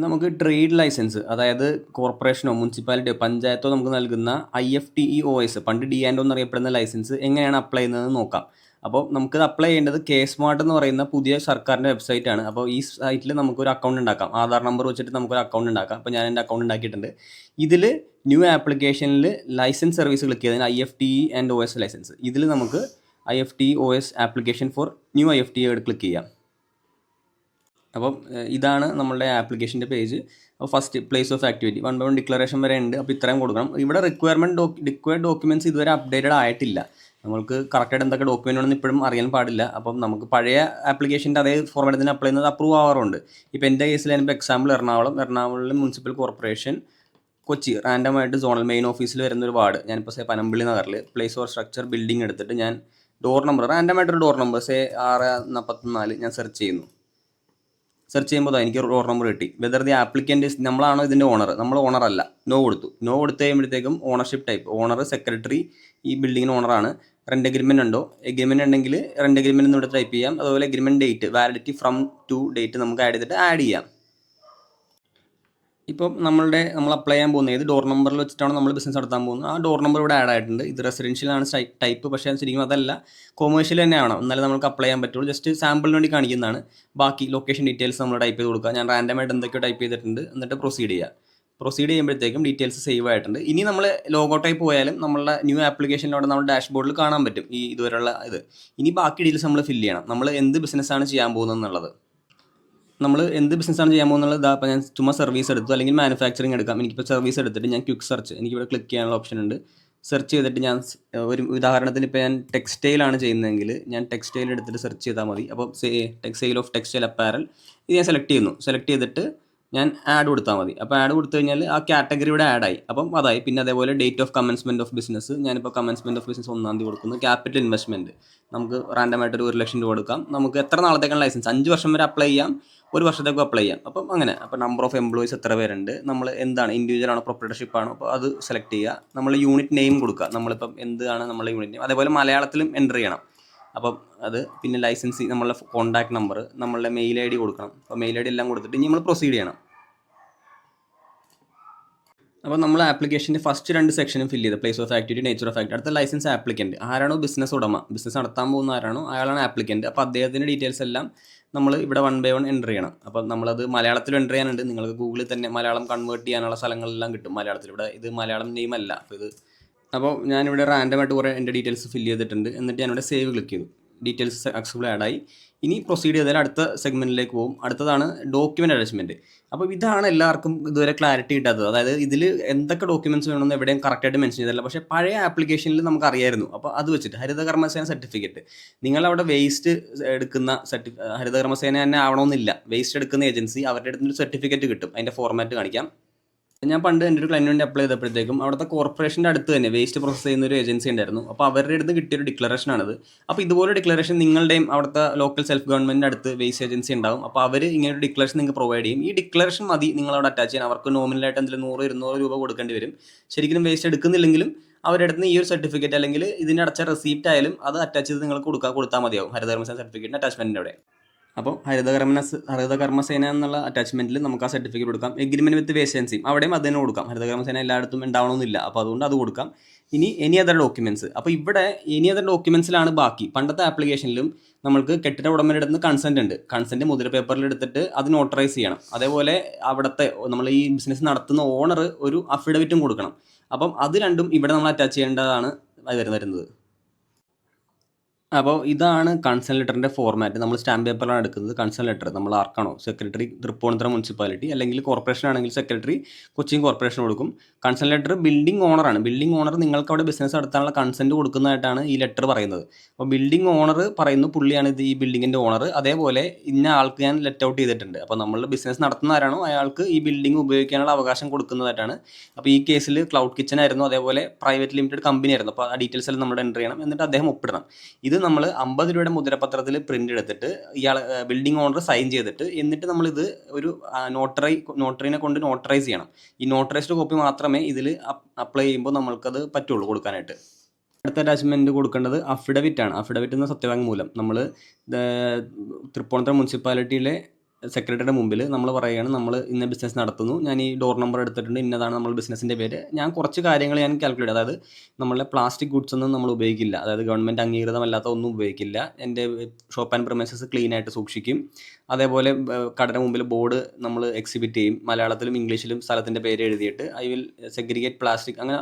നമുക്ക് trade licence, അതായത് കോർപ്പറേഷനോ മുനിസിപ്പാലിറ്റിയോ പഞ്ചായത്തോ നമുക്ക് നൽകുന്ന IFTEOS, പണ്ട് DANO എന്നറിയപ്പെടുന്ന ലൈസൻസ് എങ്ങനെയാണ് അപ്ലൈ ചെയ്യുന്നതെന്ന് നോക്കാം. അപ്പോൾ നമുക്കത് അപ്ലൈ ചെയ്യേണ്ടത് K-SMART എന്ന് പറയുന്ന പുതിയ സർക്കാരിൻ്റെ വെബ്സൈറ്റാണ്. അപ്പോൾ ഈ സൈറ്റിൽ നമുക്കൊരു അക്കൗണ്ട് ഉണ്ടാക്കാം. ആധാർ നമ്പർ വെച്ചിട്ട് നമുക്കൊരു അക്കൗണ്ട് ഉണ്ടാക്കാം. അപ്പോൾ ഞാൻ എൻ്റെ അക്കൗണ്ട് ഉണ്ടാക്കിയിട്ടുണ്ട്. ഇതിൽ ന്യൂ ആപ്ലിക്കേഷനിൽ ലൈസൻസ് സർവീസ് ക്ലിക്ക് ചെയ്തതിന് IFTE&OS ലൈസൻസ്, ഇതിൽ നമുക്ക് IFTEOS application for new IFTE click ചെയ്യാം. അപ്പം ഇതാണ് നമ്മളുടെ ആപ്ലിക്കേഷൻ്റെ പേജ്. അപ്പോൾ first place of activity 1 by 1 declaration വരെ ഉണ്ട്. അപ്പോൾ ഇത്രയും കൊടുക്കണം. ഇവിടെ റിക്വയർഡ് ഡോക്യുമെൻറ്റ്സ് ഇതുവരെ അപ്ഡേറ്റഡ് ആയിട്ടില്ല. നമ്മൾക്ക് കറക്റ്റായിട്ട് എന്തൊക്കെ ഡോക്യുമെൻ്റ് ആണെന്ന് ഇപ്പോഴും അറിയാൻ പാടില്ല. അപ്പം നമുക്ക് പഴയ ആപ്ലിക്കേഷൻ്റെ അതേ ഫോർമാറ്റിൽ അപ്ലൈ ചെയ്യുന്നത് അപ്രൂവ് ആവാറുണ്ട്. ഇപ്പോൾ എൻ്റെ കേസിൽ ഞാനിപ്പോൾ example Ernakulam municipal corporation Kochi റാൻഡമായിട്ട് സോണൽ മെയിൻ ഓഫീസിൽ വരുന്നൊരു വാർഡ്, ഞാനിപ്പോൾ പനമ്പള്ളി നഗറിൽ പ്ലേസ് ഓഫ് സ്ട്രക്ചർ ബിൽഡിംഗ് എടുത്തിട്ട് ഞാൻ ഡോർ നമ്പർ റാൻഡമായിട്ടൊരു ഡോർ നമ്പർ 644 ഞാൻ സെർച്ച് ചെയ്യുന്നു. സെർച്ച് ചെയ്യുമ്പോൾ എനിക്ക് ഡോർ നമ്പർ കിട്ടി. വെദർ ദി ആപ്ലിക്കൻ്റ് നമ്മളാണോ ഇതിൻ്റെ ഓണർ, നമ്മൾ ഓണർ അല്ല. നോ കൊടുത്ത് കഴിയുമ്പോഴത്തേക്കും ഓണർഷിപ്പ് ടൈപ്പ് ഓണർ, സെക്രട്ടറി, ഈ ബിൽഡിങ്ങിന് ഓണറാണ്. റെൻ്റ് എഗ്രിമെൻ്റ് ഉണ്ടോ, എഗ്രിമെൻ്റ് ഉണ്ടെങ്കിൽ റെൻ്റ് എഗ്രിമെൻ്റ് എന്ന് ഇവിടെ ടൈപ്പ് ചെയ്യാം. അതുപോലെ agreement date, validity from to date നമുക്ക് ആഡ് ചെയ്യാം. ഇപ്പം നമ്മൾ അപ്ലൈ ചെയ്യാൻ പോകുന്നത് ഏത് ഡോർ നമ്പറിൽ വെച്ചിട്ടാണ് നമ്മൾ ബിസിനസ് നടത്താൻ പോകുന്നത്, ആ ഡോർ നമ്പർ ഇവിടെ ആഡ് ആയിട്ടുണ്ട്. ഇത് റെസിഡൻഷ്യലാണ് ടൈപ്പ്, പക്ഷേ ശരിക്കും അതല്ല, കൊമേഴ്ഷ്യൽ തന്നെയാണ്. എന്നാലും നമുക്ക് അപ്ലൈ ചെയ്യാൻ പറ്റുള്ളൂ. ജസ്റ്റ് സാമ്പിളിന് വേണ്ടി കാണിക്കുന്നതാണ്. ബാക്കി ലൊക്കേഷൻ ഡീറ്റെയിൽസ് നമ്മൾ ടൈപ്പ് ചെയ്ത് കൊടുക്കുക. ഞാൻ റാൻഡമായിട്ട് എന്തൊക്കെയോ ടൈപ്പ് ചെയ്തിട്ടുണ്ട്. എന്നിട്ട് പ്രൊസീഡ് ചെയ്യുമ്പോഴത്തേക്കും ഡീറ്റെയിൽസ് സേവ് ആയിട്ടുണ്ട്. ഇനി നമ്മൾ ലോഗോ ടൈപ്പ് പോയാലും നമ്മളുടെ ന്യൂ ആപ്ലിക്കേഷനിലൂടെ നമ്മൾ ഡാഷ്ബോർഡിൽ കാണാൻ പറ്റും ഈ ഇതുവരെയുള്ള ഇത്. ഇനി ബാക്കി ഡീറ്റെയിൽസ് നമ്മൾ ഫില്ല് ചെയ്യണം. നമ്മൾ എന്ത് ബിസിനസ്സാണ് ചെയ്യാൻ പോകുന്നത് എന്നുള്ളത്. നമ്മൾ എന്ത് ബിസിനസ്സാണ് ചെയ്യാൻ പോകുന്നത്. അപ്പോൾ ഞാൻ ചുമ്മാ സർവീസ് എടുത്തു, അല്ലെങ്കിൽ മാനുഫാക്ചറിങ് എടുക്കാം. എനിക്കിപ്പോൾ സർവീസ് എടുത്തിട്ട് ഞാൻ ക്വിക്ക് സെർച്ച്, എനിക്കിവിടെ ക്ലിക്ക് ചെയ്യാനുള്ള ഓപ്ഷൻ ഉണ്ട്. സെർച്ച് ചെയ്തിട്ട് ഞാൻ ഒരു ഉദാഹരണത്തിന് ഇപ്പോൾ ഞാൻ ടെക്സ്റ്റൈലാണ് ചെയ്യുന്നതെങ്കിൽ ഞാൻ ടെക്സ്റ്റൈൽ എടുത്തിട്ട് സെർച്ച് ചെയ്താൽ മതി. അപ്പോൾ സെയിൽ ഓഫ് ടെക്സ്റ്റൈൽ അപ്പാരൽ ഇത് ഞാൻ സെലക്ട് ചെയ്തിട്ട് ഞാൻ ആഡ് കൊടുത്താൽ മതി. അപ്പോൾ ആഡ് കൊടുത്തു കഴിഞ്ഞാൽ ആ കാറ്റഗറിയുടെ ആഡായി. അപ്പം അതായി. പിന്നെ അതേപോലെ date of commencement of business, ഞാനിപ്പോൾ കമൻസ്മെൻറ്റ് ഓഫ് ബിസിനസ് 1-ാം തീയതി കൊടുക്കുന്നു. ക്യാപിറ്റൽ ഇൻവെസ്റ്റ്മെൻറ്റ് നമുക്ക് റാൻഡമായിട്ടൊരു 1 ലക്ഷം രൂപ കൊടുക്കാം. നമുക്ക് എത്ര നാളത്തേക്കാണ് ലൈസൻസ്, 5 വർഷം വരെ അപ്ലൈ ചെയ്യാം, 1 വർഷത്തേക്കും അപ്ലൈ ചെയ്യാം. അപ്പം അങ്ങനെ. അപ്പോൾ നമ്പർ ഓഫ് എംപ്ലോയീസ് എത്ര പേരുണ്ട്, നമ്മൾ എന്താണ്, ഇൻഡിവിജ്വൽ ആണോ പ്രൊപ്പറേറ്റർഷിപ്പ് ആണോ, അപ്പോൾ അത് സെലക്ട് ചെയ്യുക. നമ്മൾ യൂണിറ്റ് നെയിം കൊടുക്കുക, നമ്മളിപ്പം എന്താണ് നമ്മളുടെ യൂണിറ്റ് നെയിം. അതേപോലെ മലയാളത്തിലും എൻ്റർ ചെയ്യണം. അപ്പം അത് പിന്നെ ലൈസൻസ്, നമ്മളുടെ കോൺടാക്ട് നമ്പർ, നമ്മളുടെ മെയിൽ ID കൊടുക്കണം. അപ്പോൾ മെയിൽ ID എല്ലാം കൊടുത്തിട്ട് ഇനി നമ്മൾ പ്രൊസീഡ് ചെയ്യണം. അപ്പോൾ നമ്മൾ ആപ്ലിക്കേഷൻ്റെ ഫസ്റ്റ് 2 സെക്ഷനും ഫില്ല് ചെയ്ത് place of activity, nature of activity. അടുത്ത ലൈസൻസ് ആപ്ലിക്കൻറ്റ്, ആരാണോ ബിസിനസ് ഉടമ, ബിസിനസ് നടത്താൻ പോകുന്ന ആരാണോ അയാളാണ് ആപ്ലിക്കൻറ്റ്. അപ്പോൾ അദ്ദേഹത്തിൻ്റെ ഡീറ്റെയിൽസ് എല്ലാം നമ്മൾ ഇവിടെ 1 by 1 എൻ്റർ ചെയ്യണം. അപ്പോൾ നമ്മളത് മലയാളത്തിൽ എൻ്റർ ചെയ്യാനുണ്ട്. നിങ്ങൾക്ക് ഗൂഗിളിൽ തന്നെ മലയാളം കൺവേർട്ട് ചെയ്യാനുള്ള സ്ഥലങ്ങളെല്ലാം കിട്ടും മലയാളത്തിൽ. ഇവിടെ ഇത് മലയാളം നെയിം അല്ല. അപ്പോൾ ഞാനിവിടെ റാൻഡമായിട്ട് കുറേ എൻ്റെ ഡീറ്റെയിൽസ് ഫില്ല് ചെയ്തിട്ടുണ്ട്. എന്നിട്ട് ഞാനിവിടെ സേവ് ക്ലിക്ക് ചെയ്തു. ഡീറ്റെയിൽസ് സക്സസ്ഫുൾ ആഡായി. ഇനി പ്രൊസീഡ് ചെയ്താൽ അടുത്ത സെഗ്മെൻറ്റിലേക്ക് പോകും. അടുത്തതാണ് ഡോക്യുമെൻ്റ് അറ്റാച്ച്മെൻറ്റ്. അപ്പോൾ ഇതാണ് എല്ലാവർക്കും ഇതുവരെ ക്ലാരിറ്റി കിട്ടാത്തത്. അതായത് ഇതിൽ എന്തൊക്കെ ഡോക്യുമെൻറ്റ്സ് വേണമെന്ന് എവിടെയും കറക്റ്റായിട്ട് മെൻഷൻ ചെയ്തില്ല. പക്ഷേ പഴയ ആപ്ലിക്കേഷനിൽ നമുക്ക് അറിയായിരുന്നു. അപ്പോൾ അത് വെച്ചിട്ട് ഹരിതകർമ്മസേന സർട്ടിഫിക്കറ്റ്, നിങ്ങളവിടെ വേസ്റ്റ് എടുക്കുന്ന ഹരിതകർമ്മസേന തന്നെ ആവണമെന്നില്ല. വേസ്റ്റ് എടുക്കുന്ന ഏജൻസി, അവരുടെ അടുത്തൊരു സർട്ടിഫിക്കറ്റ് കിട്ടും. അതിൻ്റെ ഫോർമാറ്റ് കാണിക്കാം. ഞാൻ പണ്ട് എൻ്റെ ഒരു ക്ലൈൻറ്റിന് വേണ്ടി അപ്ലൈ ചെയ്തപ്പോഴത്തേക്കും അവിടുത്തെ കോർപ്പറേഷൻ്റെ അടുത്ത് തന്നെ വേസ്റ്റ് പ്രോസസ് ചെയ്യുന്ന ഒരു ഏജൻസി ഉണ്ടായിരുന്നു. അപ്പോൾ അവരുടെ അടുത്ത് കിട്ടിയൊരു ഡിക്ലറേഷനാണിത്. അപ്പോൾ ഇതുപോലെ ഡിക്ലറേഷൻ നിങ്ങളുടെയും അവിടുത്തെ ലോക്കൽ സെൽഫ് ഗവൺമെൻറ്റിൻ്റെ അടുത്ത് വേസ്റ്റ് ഏജൻസി ഉണ്ടാവും. അപ്പോൾ അവർ ഇങ്ങനെ ഒരു ഡിക്ലറേഷൻ നിങ്ങൾക്ക് പ്രൊവൈഡ് ചെയ്യും. ഈ ഡിക്ലറേഷൻ മതി നിങ്ങളവിടെ അറ്റാച്ച് ചെയ്യാൻ. അവർക്ക് നോമിനലായിട്ട് എന്തെങ്കിലും 100-200 രൂപ കൊടുക്കേണ്ടി വരും. ശരിക്കും വേസ്റ്റ് എടുക്കുന്നില്ലെങ്കിലും അവരുടെ അടുത്ത് ഈ ഒരു സർട്ടിഫിക്കറ്റ് അല്ലെങ്കിൽ ഇതിന് അടച്ച റെസീപ്റ്റ് ആയാലും അത് അറ്റാച്ച് ചെയ്ത് നിങ്ങൾക്ക് കൊടുത്താൽ മതിയാവും. ഹരിതകർമ്മസേന സർട്ടിഫിക്കറ്റിൻ്റെ അറ്റാച്ച്മെൻറ്റിൻ്റെ അവിടെ. അപ്പോൾ ഹരിതകർമ്മസേന എന്നുള്ള അറ്റാച്ച്മെൻറ്റിൽ നമുക്ക് ആ സർട്ടിഫിക്കറ്റ് കൊടുക്കാം. എഗ്രിമെൻറ്റ് വിത്ത് വേസ്റ്റ് ഏജൻസിയും അവിടെയും അത് തന്നെ കൊടുക്കാം. ഹരിതകർമ്മസേന എല്ലായിടത്തും ഉണ്ടാവണമെന്നില്ല. അപ്പോൾ അതുകൊണ്ട് അത് കൊടുക്കാം. ഇനി എനി അതർ ഡോക്യുമെൻറ്റ്സ്. അപ്പോൾ ഇവിടെ എനി അതർ ഡോക്യുമെൻറ്റ്സിലാണ് ബാക്കി. പണ്ടത്തെ ആപ്ലിക്കേഷനിലും നമ്മൾക്ക് കെട്ടിട ഉടമയുടെ അടുത്ത് കൺസെൻറ്റ് ഉണ്ട്. കൺസെൻറ്റ് മുദ്ര പേപ്പറിൽ എടുത്തിട്ട് അത് നോട്ടറൈസ് ചെയ്യണം. അതേപോലെ അവിടുത്തെ നമ്മൾ ഈ ബിസിനസ് നടത്തുന്ന ഓണർ ഒരു അഫിഡവിറ്റും കൊടുക്കണം. അപ്പം അത് രണ്ടും ഇവിടെ നമ്മൾ അറ്റാച്ച് ചെയ്യേണ്ടതാണ് വരുന്നത്. അപ്പോൾ ഇതാണ് കൺസേൺ ലെറ്ററിൻ്റെ ഫോർമാറ്റ്. നമ്മൾ സ്റ്റാമ്പ് പേപ്പറിലാണ് എടുക്കുന്നത്. കൺസേൺ ലെറ്റർ നമ്മൾ ആർക്കാണോ, സെക്രട്ടറി തൃപ്പൂണിത്തുറ മുനിസിപ്പാലിറ്റി, അല്ലെങ്കിൽ കോർപ്പറേഷൻ ആണെങ്കിൽ സെക്രട്ടറി കൊച്ചിൻ കോർപ്പറേഷൻ കൊടുക്കും. കൺസേൺ ലെറ്റർ ബിൽഡിംഗ് ഓണറാണ്. ബിൽഡിംഗ് ഓണർ നിങ്ങൾക്ക് അവിടെ ബിസിനസ് നടത്താനുള്ള കൺസെൻറ്റ് കൊടുക്കുന്നതായിട്ടാണ് ഈ ലെറ്റർ പറയുന്നത്. അപ്പോൾ ബിൽഡിംഗ് ഓണർ പറയുന്നു പുള്ളിയാണ് ഇത് ഈ ബിൽഡിങ്ങിൻ്റെ ഓണർ. അതേപോലെ ഇന്ന ആൾക്ക് ഞാൻ ലെറ്റ് ഔട്ട് ചെയ്തിട്ടുണ്ട്. അപ്പോൾ നമ്മൾ ബിസിനസ് നടത്തുന്ന ആരാണോ അയാൾക്ക് ഈ ബിൽഡിംഗ് ഉപയോഗിക്കാനുള്ള അവകാശം കൊടുക്കുന്നതായിട്ടാണ്. അപ്പോൾ ഈ കേസിൽ ക്ലൗഡ് കിച്ചൺ ആയിരുന്നു, അതേപോലെ പ്രൈവറ്റ് ലിമിറ്റഡ് കമ്പനി ആയിരുന്നു. അപ്പോൾ ആ ഡീറ്റെയിൽസ് എല്ലാം നമ്മൾ എൻ്റർ ചെയ്യണം. എന്നിട്ട് അദ്ദേഹം ഒപ്പിടണം. ഇത് നമ്മൾ 50 രൂപയുടെ മുദ്രപത്രത്തിൽ പ്രിൻ്റ് എടുത്തിട്ട് ഇയാൾ ബിൽഡിംഗ് ഓണർ സൈൻ ചെയ്തിട്ട് എന്നിട്ട് നമ്മളിത് ഒരു നോട്ടറിനെ കൊണ്ട് നോട്ടറൈസ് ചെയ്യണം. ഈ നോട്ടറൈസ്ഡ് കോപ്പി മാത്രമേ ഇതിൽ അപ്ലൈ ചെയ്യുമ്പോൾ നമ്മൾക്കത് പറ്റുള്ളൂ കൊടുക്കാനായിട്ട്. അടുത്ത അറ്റാച്ച്മെൻറ്റ് കൊടുക്കേണ്ടത് അഫിഡവിറ്റ് ആണ്. അഫിഡവിറ്റ് എന്ന സത്യവാങ്മൂലം. നമ്മൾ തൃപ്പൂണിത്തുറ മുനിസിപ്പാലിറ്റിയിലെ സെക്രട്ടറിയുടെ മുമ്പിൽ നമ്മൾ പറയുകയാണ് നമ്മൾ ഇന്ന ബിസിനസ് നടത്തുന്നു, ഞാൻ ഈ ഡോർ നമ്പർ എടുത്തിട്ടുണ്ട്, ഇന്നതാണ് നമ്മൾ ബിസിനസ്സിൻ്റെ പേര്, ഞാൻ കുറച്ച് കാര്യങ്ങൾ ഞാൻ കാൽക്കുലേറ്റ്, അതായത് നമ്മളെ പ്ലാസ്റ്റിക് ഗുഡ്സ് ഒന്നും നമ്മൾ ഉപയോഗിക്കില്ല, അതായത് ഗവൺമെൻറ് അംഗീകൃതമല്ലാത്ത ഒന്നും ഉപയോഗിക്കില്ല, എൻ്റെ ഷോപ്പ് ആൻഡ് പ്രമൈസസ് ക്ലീൻ ആയിട്ട് സൂക്ഷിക്കും, അതേപോലെ കടയുടെ മുമ്പിൽ ബോർഡ് നമ്മൾ എക്സിബിറ്റ് ചെയ്യും, മലയാളത്തിലും ഇംഗ്ലീഷിലും സ്ഥലത്തിൻ്റെ പേര് എഴുതിയിട്ട് ഐ വിൽ സെഗ്രിഗേറ്റ് പ്ലാസ്റ്റിക്, അങ്ങനെ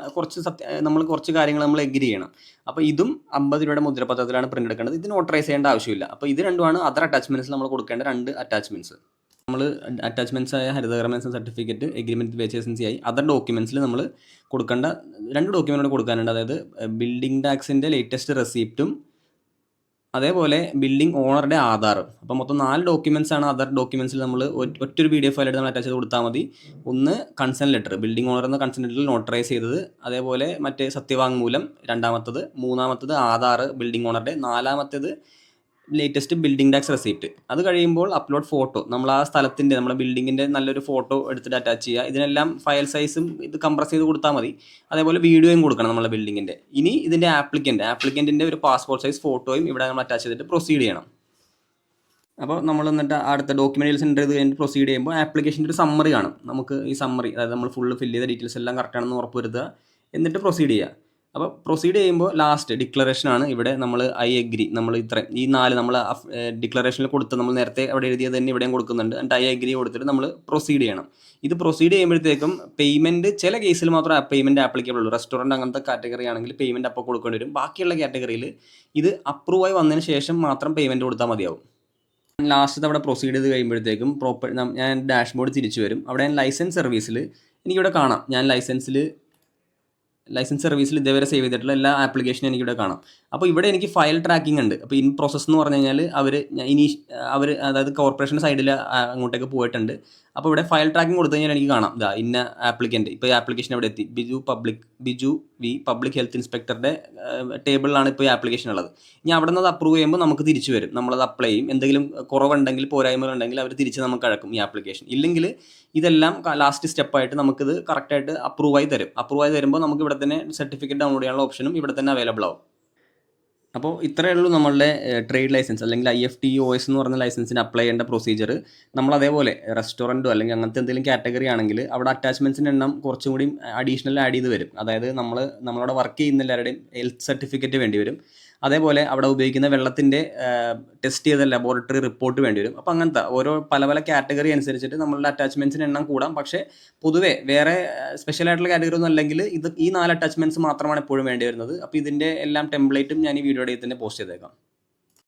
നമ്മൾ കുറച്ച് കാര്യങ്ങൾ നമ്മൾ എഗ്രി ചെയ്യണം. അപ്പോൾ ഇതും 50 രൂപയുടെ മുദ്രപത്രത്തിലാണ് പ്രിൻ്റ് എടുക്കേണ്ടത്. ഇത് നോട്ടറൈസ് ചെയ്യേണ്ട ആവശ്യമില്ല. അപ്പോൾ ഇത് രണ്ടുമാണ് അതർ അറ്റാച്ച്മെൻറ്റ്സ് നമ്മൾ കൊടുക്കേണ്ട 2 അറ്റാച്ച്മെൻറ്റ്സ്. നമ്മൾ അറ്റാച്ച്മെൻറ്റ്സ് ആയ ഹരിതകർമ്മ സർട്ടിഫിക്കറ്റ്, എഗ്രിമെൻറ്റ് വിത്ത് HSNC ആയി അതർ ഡോക്യുമെൻറ്റ്സിൽ നമ്മൾ കൊടുക്കേണ്ട 2 ഡോക്യുമെൻറ്റ് കൊടുക്കാനുണ്ട്. അതായത് ബിൽഡിംഗ് ടാക്സിൻ്റെ ലേറ്റസ്റ്റ് റെസിപ്റ്റും അതേപോലെ ബിൽഡിംഗ് ഓണറുടെ ആധാറും. അപ്പോൾ മൊത്തം 4 ഡോക്യുമെൻറ്റ്സ് ആണ് അതർ ഡോക്യുമെൻറ്റ്സിൽ നമ്മൾ ഒറ്റൊരു PDF ഫയലായിട്ട് നമ്മൾ അറ്റാച്ച് ചെയ്ത് കൊടുത്താൽ മതി. ഒന്ന് കൺസെൻ ലെറ്റർ, ബിൽഡിംഗ് ഓണർ എന്ന കൺസെൻ ലെറ്ററിൽ നോട്ടറൈസ് ചെയ്തത്, അതേപോലെ മറ്റേ സത്യവാങ്മൂലം രണ്ടാമത്തത്, മൂന്നാമത്തത് ആധാർ ബിൽഡിംഗ് ഓണറുടെ, നാലാമത്തേത് ലേറ്റസ്റ്റ് ബിൽഡിംഗ് ടാക്സ് റെസിപ്റ്റ്. അത് കഴിയുമ്പോൾ അപ്ലോഡ് ഫോട്ടോ, നമ്മൾ ആ സ്ഥലത്തിൻ്റെ നമ്മുടെ ബിൽഡിങ്ങിൻ്റെ നല്ലൊരു ഫോട്ടോ എടുത്തിട്ട് അറ്റാച്ച് ചെയ്യുക. ഇതിനെല്ലാം ഫയൽ സൈസും ഇത് കംപ്രസ് ചെയ്ത് കൊടുത്താൽ മതി. അതേപോലെ വീഡിയോയും കൊടുക്കണം നമ്മുടെ ബിൽഡിങ്ങിൻ്റെ. ഇനി ഇതിൻ്റെ ആപ്ലിക്കൻറ്റിൻ്റെ ഒരു പാസ്പോർട്ട് സൈസ് ഫോട്ടോയും ഇവിടെ നമ്മൾ അറ്റാച്ച് ചെയ്തിട്ട് പ്രൊസീഡ് ചെയ്യണം. അപ്പോൾ നമ്മൾ എന്നിട്ട് അടുത്ത ഡോക്യുമെൻറ്റ്സ് എൻ്റർ ചെയ്ത് കഴിഞ്ഞിട്ട് പ്രൊസീഡ് ചെയ്യുമ്പോൾ ആപ്ലിക്കേഷൻ്റെ ഒരു സമ്മറി കാണും. നമുക്ക് ഈ സമ്മറി, അതായത് നമ്മൾ ഫുള്ള് ഫില്ല് ചെയ്ത ഡീറ്റെയിൽസ് എല്ലാം കറക്റ്റാണെന്ന് ഉറപ്പ് വരുത്തുക, എന്നിട്ട് പ്രൊസീഡ് ചെയ്യുക. അപ്പോൾ പ്രൊസീഡ് ചെയ്യുമ്പോൾ ലാസ്റ്റ് ഡിക്ലറേഷനാണ്. ഇവിടെ നമ്മൾ ഐ എഗ്രി, നമ്മൾ ഈ 4 നമ്മൾ ഡിക്ലറേഷനിൽ കൊടുത്ത് നമ്മൾ നേരത്തെ അവിടെ എഴുതിയത് തന്നെ ഇവിടെയും കൊടുക്കുന്നുണ്ട്. എന്നിട്ട് ഐ എഗ്രി കൊടുത്തിട്ട് നമ്മൾ പ്രൊസീഡ് ചെയ്യണം. ഇത് പ്രൊസീഡ് ചെയ്യുമ്പോഴത്തേക്കും പേയ്മെൻറ്റ് ചില കേസിൽ മാത്രമേ പേയ്മെൻറ്റ് ആപ്ലിക്കബിൾ ഉള്ളൂ. റെസ്റ്റോറൻറ്റ് അങ്ങനത്തെ കാറ്റഗറി ആണെങ്കിൽ പേയ്മെൻറ്റ് അപ്പോൾ കൊടുക്കേണ്ടി വരും. ബാക്കിയുള്ള കാറ്റഗറിയിൽ ഇത് അപ്രൂവ് ആയി വന്നതിന് ശേഷം മാത്രം പേയ്മെൻറ്റ് കൊടുത്താൽ മതിയാവും. ലാസ്റ്റ് അവിടെ പ്രൊസീഡ് ചെയ്ത് കഴിയുമ്പോഴത്തേക്കും ഞാൻ ഡാഷ്ബോർഡ് തിരിച്ചു വരും. അവിടെ ലൈസൻസ് സർവീസിൽ എനിക്കിവിടെ കാണാം, ഞാൻ ലൈസൻസ് സർവീസിൽ ഇതേവരെ സേവ് ചെയ്തിട്ടുള്ള എല്ലാ ആപ്ലിക്കേഷനും എനിക്കിവിടെ കാണാം. അപ്പോൾ ഇവിടെ എനിക്ക് ഫയൽ ട്രാക്കിംഗ് ഉണ്ട്. അപ്പോൾ ഇൻ പ്രോസസ് എന്ന് പറഞ്ഞു കഴിഞ്ഞാൽ അവർ അതായത് കോർപ്പറേഷൻ്റെ സൈഡിൽ അങ്ങോട്ടേക്ക് പോയിട്ടുണ്ട്. അപ്പോൾ ഇവിടെ ഫയൽ ട്രാക്കിംഗ് കൊടുത്തു കഴിഞ്ഞാൽ എനിക്ക് കാണാം, ഇതാ ഇന്ന ആപ്ലിക്കൻ്റ്, ഇപ്പോൾ ഈ ആപ്ലിക്കേഷൻ ഇവിടെ എത്തി, ബിജു വി പബ്ലിക് ഹെൽത്ത് ഇൻസ്പെക്ടറുടെ ടേബിളിലാണ് ഇപ്പോൾ ഈ ആപ്ലിക്കേഷൻ ഉള്ളത്. ഇനി അവിടെ നിന്ന് അത് അപ്രൂവ് ചെയ്യുമ്പോൾ നമുക്ക് തിരിച്ചു വരും, നമ്മളത് അപ്ലൈ ചെയ്യും. എന്തെങ്കിലും കുറവുണ്ടെങ്കിൽ പോരായ്മകളുണ്ടെങ്കിൽ അവർ തിരിച്ച് നമുക്ക് അഴക്കും ഈ ആപ്ലിക്കേഷൻ. ഇല്ലെങ്കിൽ ഇതെല്ലാം ലാസ്റ്റ് സ്റ്റെപ്പായിട്ട് നമുക്കിത് കറക്റ്റായിട്ട് അപ്രൂവ് ആയി തരുമ്പോൾ നമുക്ക് ഇവിടെ തന്നെ സർട്ടിഫിക്കറ്റ് ഡൗൺലോഡ് ചെയ്യാനുള്ള ഓപ്ഷനും ഇവിടെ തന്നെ അവൈലബിൾ ആവും. അപ്പോൾ ഇത്രയേ ഉള്ളൂ നമ്മളുടെ ട്രേഡ് ലൈസൻസ് അല്ലെങ്കിൽ IFTOS എന്ന് പറഞ്ഞ ലൈസൻസിന് അപ്ലൈ ചെയ്യേണ്ട പ്രൊസീജിയർ. നമ്മൾ അതേപോലെ റെസ്റ്റോറൻറ്റോ അല്ലെങ്കിൽ അങ്ങനത്തെ എന്തെങ്കിലും കാറ്റഗറി ആണെങ്കിൽ അവിടെ അറ്റാച്ച്മെൻറ്റ്സിൻ്റെ എണ്ണം കുറച്ചും കൂടി അഡീഷണൽ ആഡ് ചെയ്ത് വരും. അതായത് നമ്മളവിടെ വർക്ക് ചെയ്യുന്ന എല്ലാവരുടെയും ഹെൽത്ത് സർട്ടിഫിക്കറ്റ് വേണ്ടി വരും. അതേപോലെ അവിടെ ഉപയോഗിക്കുന്ന വെള്ളത്തിൻ്റെ ടെസ്റ്റ് ചെയ്ത ലബോറട്ടറി റിപ്പോർട്ട് വേണ്ടി വരും. അപ്പോൾ അങ്ങനത്തെ പല കാറ്റഗറി അനുസരിച്ചിട്ട് നമ്മളുടെ അറ്റാച്ച്മെൻറ്റ്സിൻ്റെ എണ്ണം കൂടാം. പക്ഷേ പൊതുവേ വേറെ സ്പെഷ്യലായിട്ടുള്ള കാറ്റഗറി ഒന്നും അല്ലെങ്കിൽ ഈ 4 അറ്റാച്ച്മെൻറ്റ്സ് മാത്രമാണ് എപ്പോഴും വേണ്ടി വരുന്നത്. അപ്പോൾ ഇതിൻ്റെ എല്ലാം ടെംപ്ലേറ്റും ഞാൻ ഈ വീഡിയോയുടെ തന്നെ പോസ്റ്റ് ചെയ്തേക്കാം.